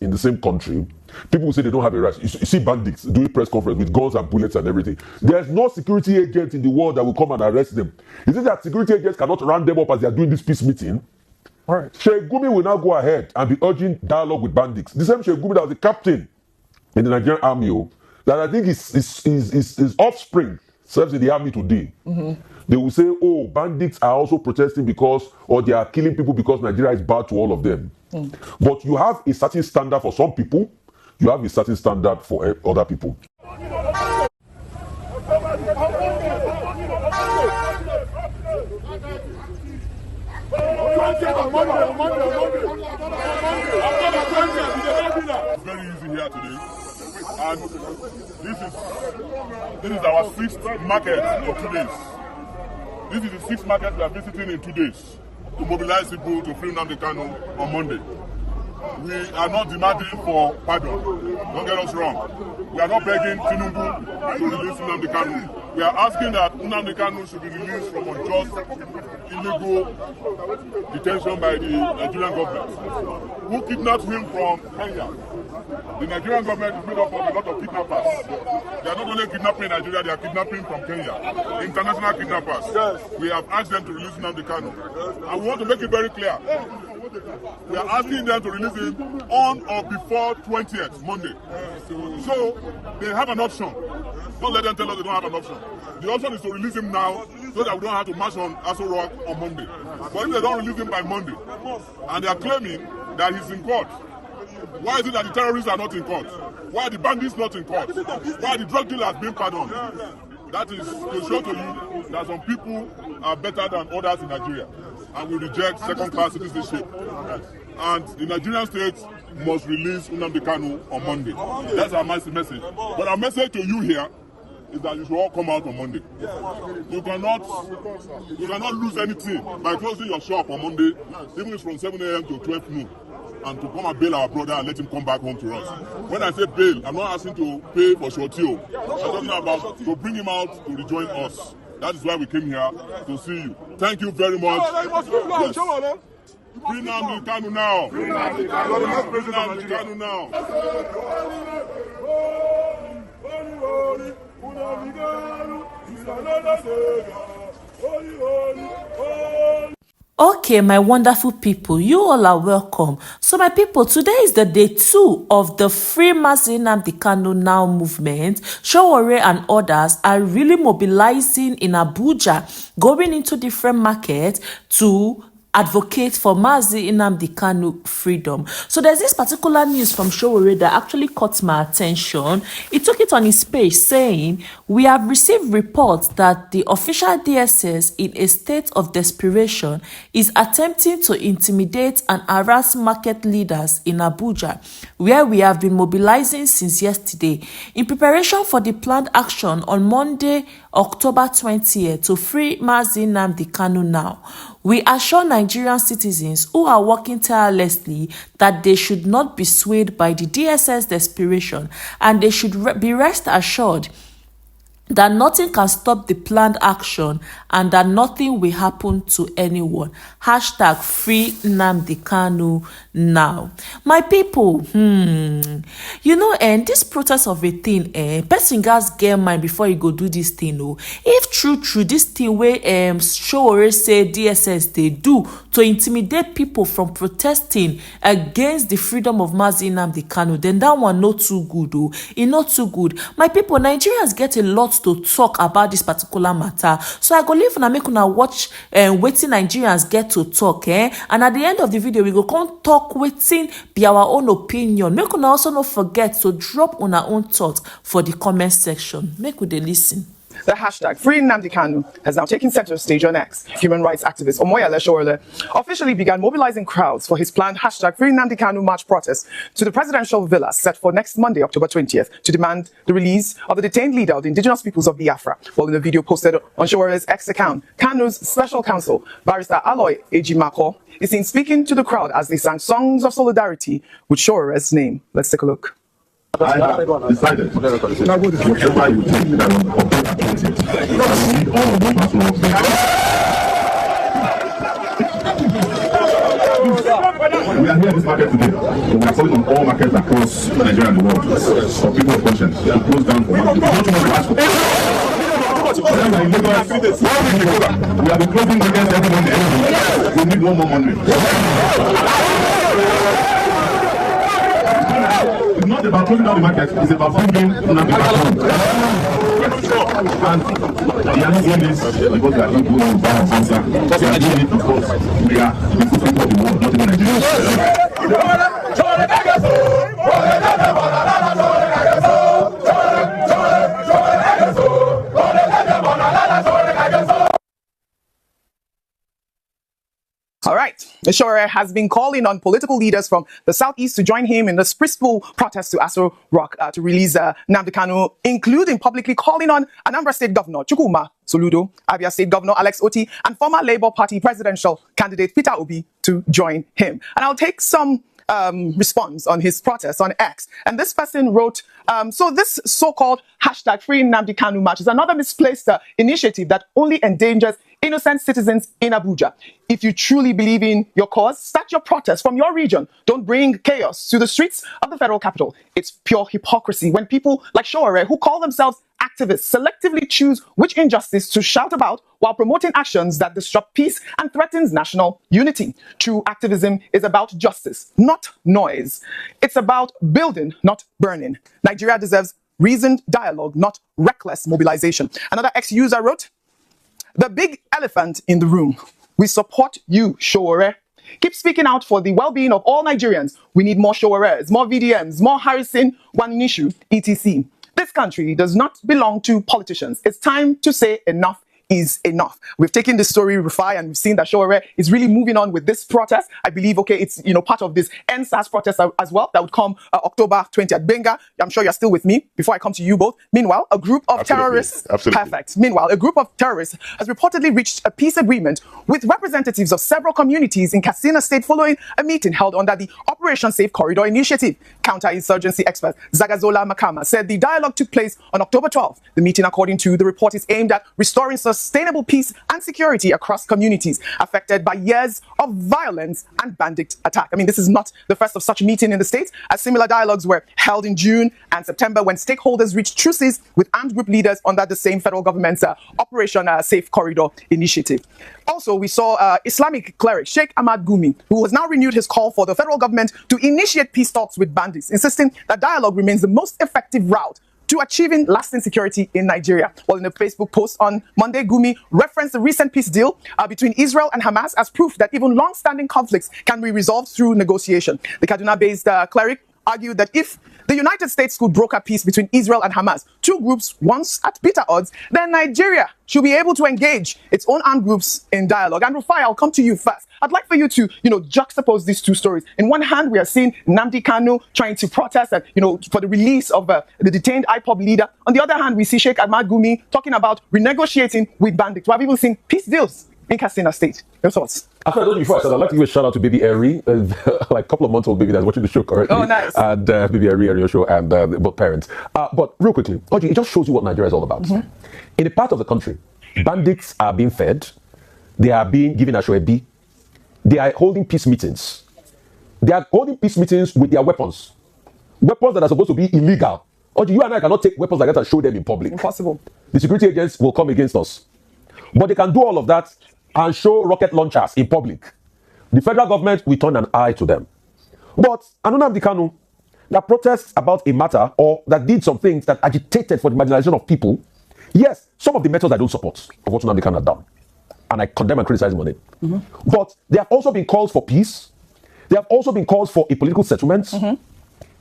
in the same country, people will say they don't have a right. You see bandits doing press conference with guns and bullets and everything. There's no security agent in the world that will come and arrest them. Is it that security agents cannot round them up as they are doing this peace meeting? All right. Shegumi will now go ahead and be urging dialogue with bandits. The same Shegumi that was the captain in the Nigerian army, that I think his offspring serves in the army today. They will say, oh, bandits are also protesting because, or they are killing people because Nigeria is bad to all of them. But you have a certain standard for some people, you have a certain standard for other people. It's very easy here today, and this is our 6th market in 2 days. This is the 6th market we are visiting in 2 days to mobilize people to free Nnamdi Kanu on Monday. We are not demanding for pardon. Don't get us wrong. We are not begging Tinubu to release Nnamdi Kanu. We are asking that Nnamdi Kanu should be released from unjust, illegal detention by the Nigerian government, who kidnapped him from Kenya. The Nigerian government is made up of a lot of kidnappers. They are not only kidnapping Nigeria, they are kidnapping from Kenya. International kidnappers. Yes. We have asked them to release Nnamdi Kanu. And we want to make it very clear. We are asking them to release him on or before 20th, Monday. So they have an option. Don't let them tell us they don't have an option. The option is to release him now so that we don't have to march on Aso Rock on Monday. But if they don't release him by Monday, and they are claiming that he's in court, why is it that the terrorists are not in court? Why are the bandits not in court? Why are the drug dealers being pardoned? That is to show to you that some people are better than others in Nigeria, and we reject second-class citizenship. And the Nigerian state must release Nnamdi Kanu on Monday. That's our message. But our message to you here is that you should all come out on Monday. You cannot lose anything by closing your shop on Monday, even if it's from 7 a.m. to 12 noon, and to come and bail our brother and let him come back home to us. When I say bail, I'm not asking to pay for shortio. I'm talking about to bring him out to rejoin us. That is why we came here to see you. Thank you very much. Yes. Free Nnamdi Kanu now. Free Nnamdi Kanu now. Okay, my wonderful people, you all are welcome. So my people, today is the day 2 of the Free Nnamdi Kanu Now movement. Showore and others are really mobilizing in Abuja, going into different markets to advocate for Nnamdi Kanu freedom. So there's this particular news from Showore that actually caught my attention. He took it on his page saying, we have received reports that the official DSS in a state of desperation is attempting to intimidate and harass market leaders in Abuja, where we have been mobilizing since yesterday in preparation for the planned action on Monday, October 20th to free Nnamdi Kanu now. We assure Nigerian citizens who are working tirelessly that they should not be swayed by the DSS desperation, and they should be rest assured that nothing can stop the planned action and that nothing will happen to anyone. Hashtag free Nnamdi Kanu now. My people, you know, and this process of a thing, person guys get mind before you go do this thing. If true, this thing where Showore say DSS they do to intimidate people from protesting against the freedom of Nnamdi Kanu, then that one not too good. It not too good. My people, Nigerians get a lot to talk about this particular matter, so I go leave and make una watch wetin Nigerians get to talk, and at the end of the video we go come talk wetin be our own opinion. Make una also not forget to drop una own thoughts for the comment section. Make we dey listen. The hashtag Free Nnamdi Kanu has now taken center stage on X. Human rights activist Omoyele Sowore officially began mobilizing crowds for his planned hashtag Free Nnamdi Kanu march protest to the presidential villa set for next Monday, October 20th, to demand the release of the detained leader of the indigenous peoples of Biafra. Well, in the video posted on Showore's X account, Kanu's special counsel, Barrister Aloy Ejimako, is seen speaking to the crowd as they sang songs of solidarity with Showore's name. Let's take a look. I have decided whatever you think that on the We are here in this market today. We are calling on all markets across Nigeria and the world for people of conscience to close down for market. Don't you want to ask for? We have been closing markets every Monday. We need one more Monday. It's not about closing down the market, it's about bringing Nnamdi Kanu. And we are not doing this because we are not doing it by answer. We are doing it because we are the people of the world, not even Nigeria. All right. Shore has been calling on political leaders from the southeast to join him in this peaceful protest to Aso Rock to release Nnamdi Kanu, including publicly calling on Anambra State Governor Chukwuma Soludo, Abia State Governor Alex Oti, and former Labour Party presidential candidate Peter Obi to join him. And I'll take some response on his protest on X. And this person wrote, so this so-called hashtag Free Nnamdi Kanu march is another misplaced initiative that only endangers innocent citizens in Abuja. If you truly believe in your cause, start your protest from your region. Don't bring chaos to the streets of the federal capital. It's pure hypocrisy when people like Shore, who call themselves activists, selectively choose which injustice to shout about while promoting actions that disrupt peace and threatens national unity. True activism is about justice, not noise. It's about building, not burning. Nigeria deserves reasoned dialogue, not reckless mobilization. Another ex-user wrote, "The big elephant in the room. We support you, Shore. Keep speaking out for the well-being of all Nigerians. We need more Shores, more VDMs, more Harrison, one issue, etc. This country does not belong to politicians. It's time to say enough is enough." We've taken this story, Rufai, and we've seen that Shore is really moving on with this protest. I believe, okay, it's, part of this NSAS protest as well that would come October 20th. Benga, I'm sure you're still with me before I come to you both. Meanwhile, a group of terrorists, perfect. Meanwhile, a group of terrorists has reportedly reached a peace agreement with representatives of several communities in Katsina State following a meeting held under the Operation Safe Corridor Initiative. Counterinsurgency expert Zagazola Makama said the dialogue took place on October 12th. The meeting, according to the report, is aimed at restoring sustainable peace and security across communities affected by years of violence and bandit attack. I mean, this is not the first of such meeting in the States, as similar dialogues were held in June and September when stakeholders reached truces with armed group leaders under the same federal government's Operation Safe Corridor Initiative. Also, we saw Islamic cleric Sheikh Ahmad Gumi, who has now renewed his call for the federal government to initiate peace talks with bandits, insisting that dialogue remains the most effective route to achieving lasting security in Nigeria. Well, in a Facebook post on Monday, Gumi referenced the recent peace deal between Israel and Hamas as proof that even long-standing conflicts can be resolved through negotiation. The Kaduna-based cleric argued that if the United States could broker peace between Israel and Hamas, two groups once at bitter odds, then Nigeria should be able to engage its own armed groups in dialogue. And Rufai, I'll come to you first. I'd like for you to, juxtapose these two stories. In one hand, we are seeing Nnamdi Kanu trying to protest and, for the release of the detained IPOB leader. On the other hand, we see Sheikh Ahmad Gumi talking about renegotiating with bandits. We have even seen peace deals in Katsina State. Your thoughts? After I told you before, I said I'd like to give a shout out to baby Eri, like a couple of months old baby that's watching the show currently. Oh, nice. And baby Eri on your show, and both parents. But real quickly, Oji, it just shows you what Nigeria is all about. Mm-hmm. In a part of the country, bandits are being fed, they are being given a shoebi, they are holding peace meetings. They are holding peace meetings with their weapons. Weapons that are supposed to be illegal. Oji, you and I cannot take weapons like that and show them in public. Impossible. The security agents will come against us. But they can do all of that and show rocket launchers in public. The federal government will turn an eye to them. But Nnamdi Kanu, that protests about a matter or that did some things that agitated for the marginalization of people, yes, some of the methods I don't support of what Nnamdi Kanu had done. And I condemn and criticize him on it. Mm-hmm. But there have also been calls for peace. There have also been calls for a political settlement. Mm-hmm.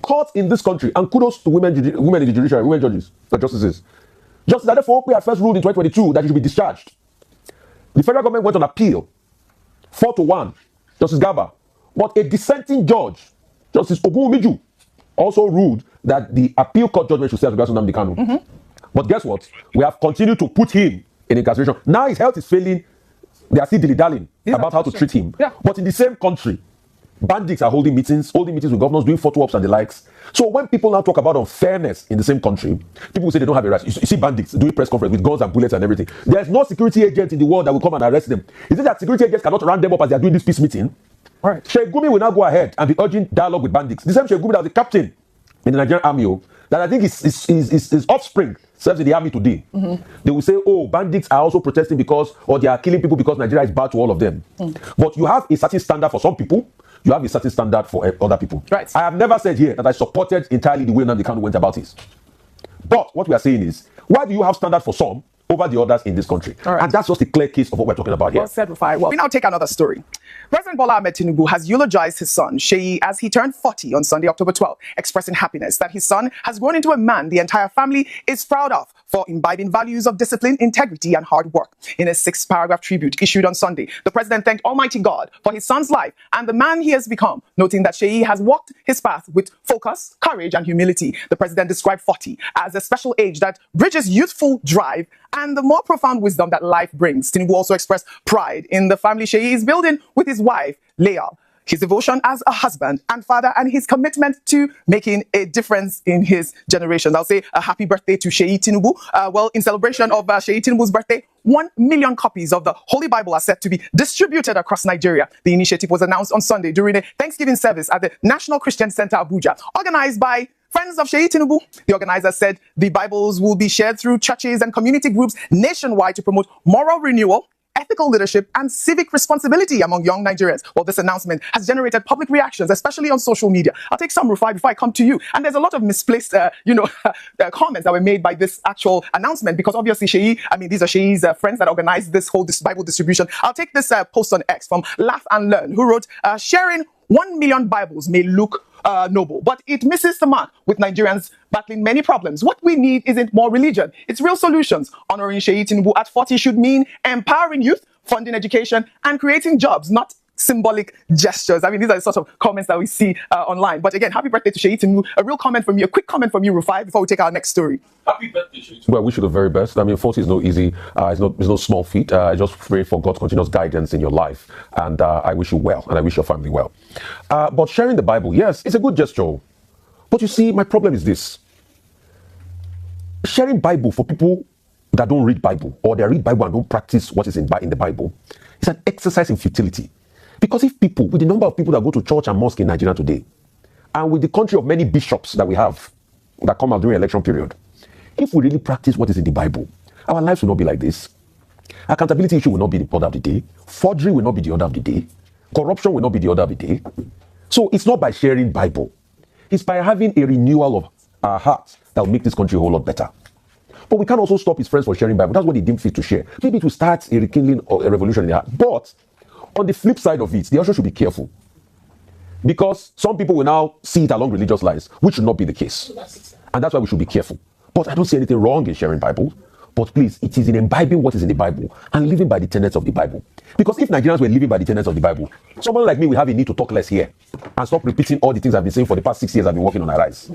Courts in this country, and kudos to women in the judiciary, women judges, the justices. Justice Adefope had first ruled in 2022 that he should be discharged. The federal government went on appeal, 4-1, Justice Gaba. But a dissenting judge, Justice Ogunmiju, also ruled that the appeal court judgment should stay as regards to Nnamdi Kanu. Mm-hmm. But guess what? We have continued to put him in incarceration. Now his health is failing. They are still dilly-dallying about how to treat him. Yeah. But in the same country, bandits are holding meetings with governors, doing photo ops and the likes. So when people now talk about unfairness in the same country, people will say they don't have a right. You see bandits doing press conference with guns and bullets and everything. There's no security agent in the world that will come and arrest them. Is it that security agents cannot round them up as they are doing this peace meeting? All right. Sheikh Gumi will now go ahead and be urging dialogue with bandits. The same Sheikh Gumi that was the captain in the Nigerian army, that I think his offspring serves in the army today. They will say, oh, bandits are also protesting because, or they are killing people because Nigeria is bad to all of them. But you have a certain standard for some people, you have a certain standard for other people. Right. I have never said here that I supported entirely the way Nnamdi Kanu went about it. But what we are saying is, why do you have standard for some over the others in this country? Right. And that's just a clear case of what we're talking about here. Well said, Rufai. Well, we now take another story. President Bola Ahmed Tinubu has eulogized his son, Sheyi, as he turned 40 on Sunday, October 12, expressing happiness that his son has grown into a man the entire family is proud of for imbibing values of discipline, integrity, and hard work. In a 6-paragraph tribute issued on Sunday, the president thanked Almighty God for his son's life and the man he has become, noting that Sheyi has walked his path with focus, courage, and humility. The president described 40 as a special age that bridges youthful drive and the more profound wisdom that life brings. Tinubu also expressed pride in the family Sheyi is building with his wife, Leah, his devotion as a husband and father, and his commitment to making a difference in his generation. I'll say a happy birthday to Sheyi Tinubu. Well, in celebration of Sheyi Tinubu's birthday, 1 million copies of the Holy Bible are set to be distributed across Nigeria. The initiative was announced on Sunday during a Thanksgiving service at the National Christian Center, Abuja, organized by Friends of Sheyi Tinubu. The organizers said the Bibles will be shared through churches and community groups nationwide to promote moral renewal, ethical leadership, and civic responsibility among young Nigerians. Well, this announcement has generated public reactions, especially on social media. I'll take some, Rufai, before I come to you. And there's a lot of misplaced, comments that were made by this actual announcement, because obviously Sheyi, these are Sheyi's friends that organized this whole Bible distribution. I'll take this post on X from Laugh and Learn, who wrote, sharing 1 million Bibles may look noble, but it misses the mark with Nigerians battling many problems. What we need isn't more religion, it's real solutions. Honoring Sheyi Tinubu at 40 should mean empowering youth, funding education, and creating jobs, not symbolic gestures. These are the sort of comments that we see online. But again, happy birthday to Sheyi Tinubu. A real comment from you, a quick comment from you, Rufai, before we take our next story. Happy birthday, Sheyi. Well, wish you the very best. 40 is no easy. It's no small feat. I just pray for God's continuous guidance in your life. And I wish you well, and I wish your family well. But sharing the Bible, yes, it's a good gesture. But you see, my problem is this. Sharing Bible for people that don't read Bible, or they read Bible and don't practice what is in the Bible, is an exercise in futility. Because if people, with the number of people that go to church and mosque in Nigeria today, and with the country of many bishops that we have that come out during election period, if we really practice what is in the Bible, our lives will not be like this. Accountability issue will not be the order of the day. Forgery will not be the order of the day. Corruption will not be the order of the day. So it's not by sharing Bible. It's by having a renewal of our hearts that will make this country a whole lot better. But we can't also stop his friends from sharing Bible. That's what they deem fit to share. Maybe it will start a rekindling or a revolution in their heart. But on the flip side of it, they also should be careful. Because some people will now see it along religious lines, which should not be the case. And that's why we should be careful. But I don't see anything wrong in sharing Bible. But please, it is in imbibing what is in the Bible and living by the tenets of the Bible. Because if Nigerians were living by the tenets of the Bible, someone like me will have a need to talk less here and stop repeating all the things I've been saying for the past 6 years I've been working on our rise.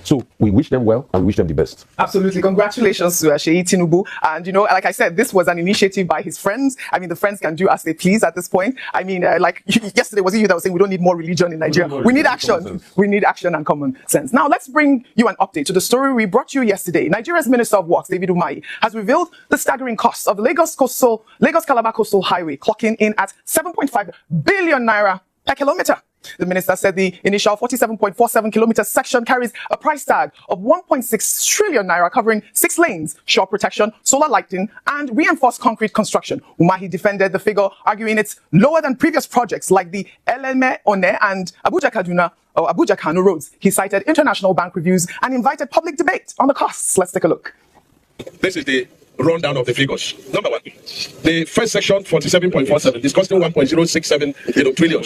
So we wish them well and we wish them the best. Absolutely. Congratulations to Sheyi Tinubu. And, like I said, this was an initiative by his friends. The friends can do as they please at this point. Like yesterday, was it you that was saying we don't need more religion in Nigeria? We need action. We need action and common sense. Now, let's bring you an update to the story we brought you yesterday. Nigeria's Minister of Works, David Umahi, has revealed the staggering costs of the Lagos-Calabar Coastal Highway, clocking in at 7.5 billion naira per kilometer. The minister said the initial 47.47 kilometer section carries a price tag of 1.6 trillion naira, covering 6 lanes, shore protection, solar lighting, and reinforced concrete construction. Umahi defended the figure, arguing it's lower than previous projects like the Eleme-One and Abuja Kanu roads. He cited international bank reviews and invited public debate on the costs. Let's take a look. This is the rundown of the figures. Number one, the first section, 47.47, is costing 1.067 trillion,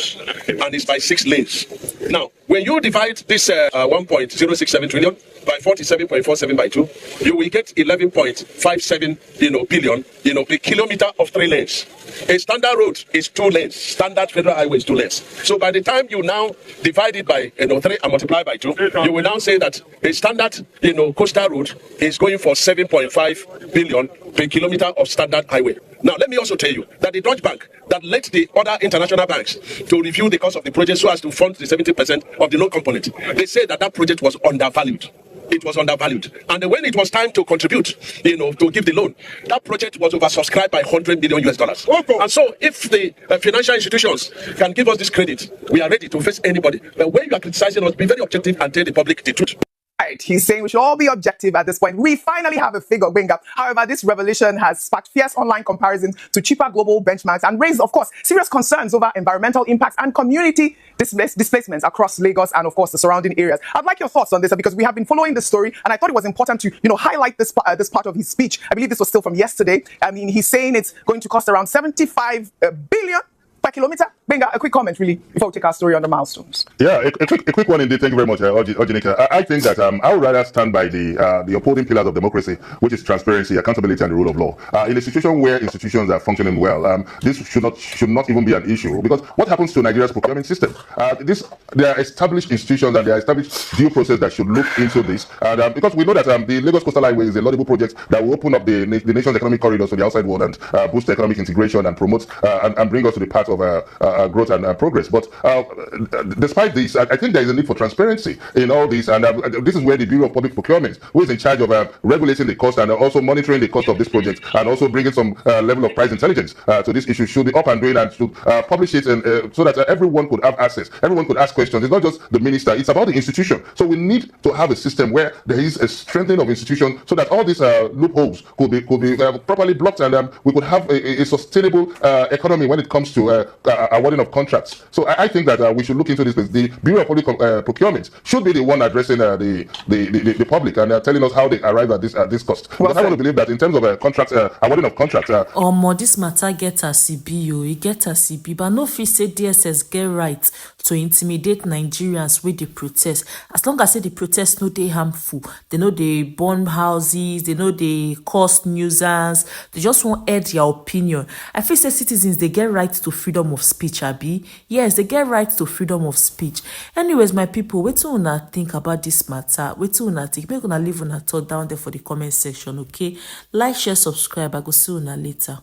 and it's by 6 lanes. Now, when you divide this 1.067 trillion by 47.47 by 2, you will get 11.57 billion per kilometer of 3 lanes. A standard road is 2 lanes. Standard federal highway is 2 lanes. So by the time you now divide it by 3 and multiply by 2, you will now say that a standard coastal road is going for 7.5 billion per kilometer of standard highway. Now, let me also tell you that the Deutsche Bank that led the other international banks to review the cost of the project so as to fund the 70% of the loan component, they say that that project was undervalued. it was undervalued. And when it was time to contribute, to give the loan, that project was oversubscribed by $100 million US. And so if the financial institutions can give us this credit, we are ready to face anybody. But when you are criticizing us, be very objective and tell the public the truth. Right. He's saying we should all be objective at this point. We finally have a figure, Benga. However, this revelation has sparked fierce online comparisons to cheaper global benchmarks and raised, of course, serious concerns over environmental impacts and community displacements across Lagos and, of course, the surrounding areas. I'd like your thoughts on this because we have been following the story, and I thought it was important to, highlight this part of his speech. I believe this was still from yesterday. I mean, he's saying it's going to cost around 75 billion per kilometer. Benga, a quick comment, really, before we take our story on the milestones. Yeah, a quick one indeed. Thank you very much, Ojinika. I think that I would rather stand by the upholding pillars of democracy, which is transparency, accountability, and the rule of law. In a situation where institutions are functioning well, this should not even be an issue, because what happens to Nigeria's procurement system? There are established institutions and there are established due process that should look into this, and because we know that the Lagos Coastal Highway is a laudable project that will open up the nation's economic corridors to the outside world and boost economic integration and promote and bring us to the path of growth and progress. But despite this, I think there is a need for transparency in all this, and this is where the Bureau of Public Procurement, who is in charge of regulating the cost and also monitoring the cost of this project, and also bringing some level of price intelligence to this issue, should be up and doing and should publish it so that everyone could have access, everyone could ask questions. It's not just the minister, it's about the institution. So we need to have a system where there is a strengthening of institutions so that all these loopholes could be properly blocked, and we could have a sustainable economy when it comes to awarding of contracts. So I think that we should look into this. The Bureau of Public Procurement should be the one addressing the public and telling us how they arrive at this cost. Because I want to believe that in terms of contracts, awarding of contracts. This matter get a CB, you get a CB, but no fit say DSS get right to intimidate Nigerians with the protest. As long as say the protest no dey harmful, they know they burn houses, they know they cause nuisance, they just won't add their opinion. I feel say citizens, they get right to freedom of speech, Abi. Yes, they get right to freedom of speech. Anyways, my people, wetin una think about this matter? Wetin una think? Make una leave una thought down there for the comment section, okay? Like, share, subscribe. I go see una later.